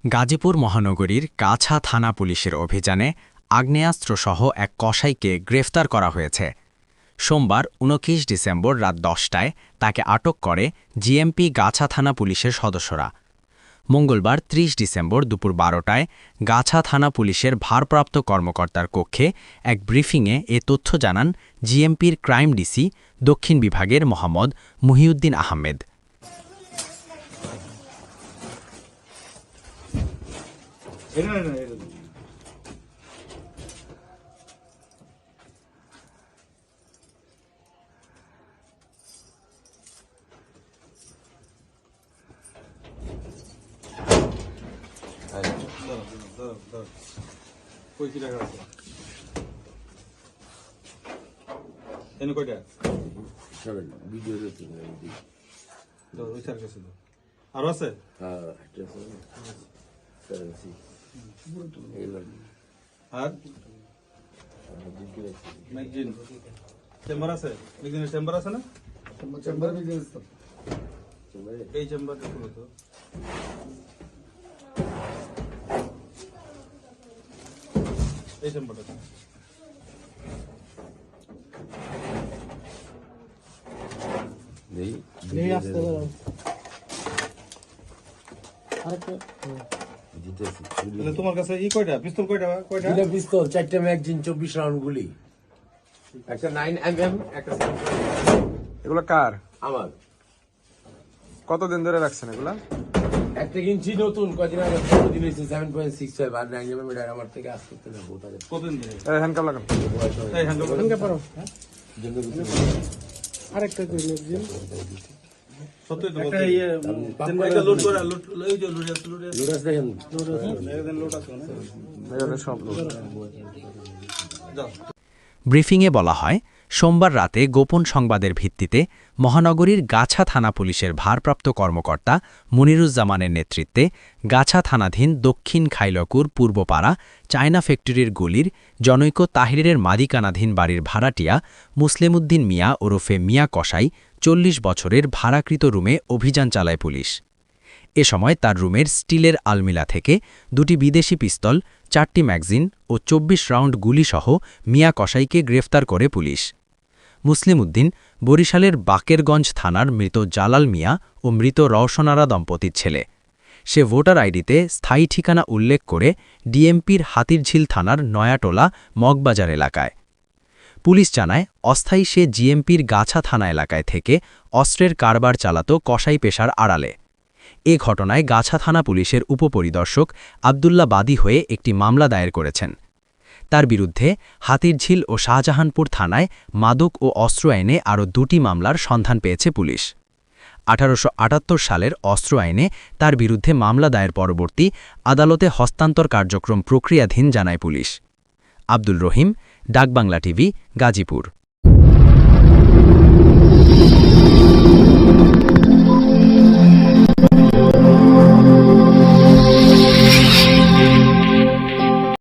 গাজীপুর মহানগরীর গাছা থানা পুলিশের অভিযানে আগ্নেয়াস্ত্রসহ এক কসাইকে গ্রেফতার করা হয়েছে। সোমবার ২৯ ডিসেম্বর রাত ১০টায় তাকে আটক করে জিএমপি গাছা থানা পুলিশের সদস্যরা। মঙ্গলবার ৩০ ডিসেম্বর দুপুর ১২টায় গাছা থানা পুলিশের ভারপ্রাপ্ত কর্মকর্তার কক্ষে এক ব্রিফিংয়ে এ তথ্য জানান জিএমপির ক্রাইম ডিসি দক্ষিণ বিভাগের মোহাম্মদ মুহিউদ্দিন আহমেদ। আরো আছে আর ম্যাগজিন চেম্বার আছে, ম্যাগজিনের চেম্বার আছে না? চেম্বার এই চেম্বারটা খুলো তো। এই চেম্বারটা তোমার কাছে কয়টা পিস্তল? কয়টা পিস্তল? 4টা ম্যাগজিন, 24 রাউন্ড গুলি, একটা 9mm, একটা। এগুলো কার? আমার। কতদিন ধরে রাখছেন এগুলা? একটা কিনছি নতুন, কদিন আগে, 10 দিন হয়েছে। 7.65 আর 9mm এটা আমার থেকে আজ করতে না বহুত আগে। কতদিন ধরে? হ্যান্ডকাপ লাগান। এই হ্যান্ডকাপ পারো। আরেকটা কই ম্যাগজিন। সত্যি তো একটা এটা লোড করে এই যে লোড আছে, দেখেন, লোড আছে না? এখানে সব লোড। যাও। ব্রিফিংয়ে বলা হয়, সোমবার রাতে গোপন সংবাদের ভিত্তিতে মহানগরীর গাছা থানা পুলিশের ভারপ্রাপ্ত কর্মকর্তা মুনিরুজ্জামানের নেতৃত্বে গাছা থানাধীন দক্ষিণ খাইলকুর পূর্বপাড়া চায়না ফ্যাক্টরির গলির জনৈক তাহিরের মালিকানাধীন বাড়ির ভাড়াটিয়া মুসলিমউদ্দিন মিয়া ওরফে মিয়া কসাই ৪০ বছরের ভাড়াকৃত রুমে অভিযান চালায় পুলিশ। এ সময় তার রুমের স্টিলের আলমিরা থেকে 2টি বিদেশি পিস্তল, 4টি ম্যাগজিন ও 24 রাউন্ড গুলিসহ মিয়া কসাইকে গ্রেফতার করে পুলিশ। মুসলিমউদ্দিন বরিশালের বাকেরগঞ্জ থানার মৃত জালাল মিয়া ও মৃত রওশনারা দম্পতির ছেলে। সে ভোটার আইডিতে স্থায়ী ঠিকানা উল্লেখ করে ডিএমপির হাতিরঝিল থানার নয়াটোলা মগবাজার এলাকায়। পুলিশ জানায়, অস্থায়ী সে জিএমপির গাছা থানা এলাকায় থেকে অস্ত্রের কারবার চালাত কসাই পেশার আড়ালে। এ ঘটনায় গাছা থানা পুলিশের উপপরিদর্শক আবদুল্লাহ বাদী হয়ে একটি মামলা দায়ের করেছেন। তার বিরুদ্ধে হাতিরঝিল ও শাহজাহানপুর থানায় মাদক ও অস্ত্র আইনে আরও 2টি মামলার সন্ধান পেয়েছে পুলিশ। 1878 সালের অস্ত্র আইনে তার বিরুদ্ধে মামলা দায়ের পরবর্তী আদালতে হস্তান্তর কার্যক্রম প্রক্রিয়াধীন জানায় পুলিশ। আব্দুল রহিম, ডাকবাংলা টিভি, গাজীপুর।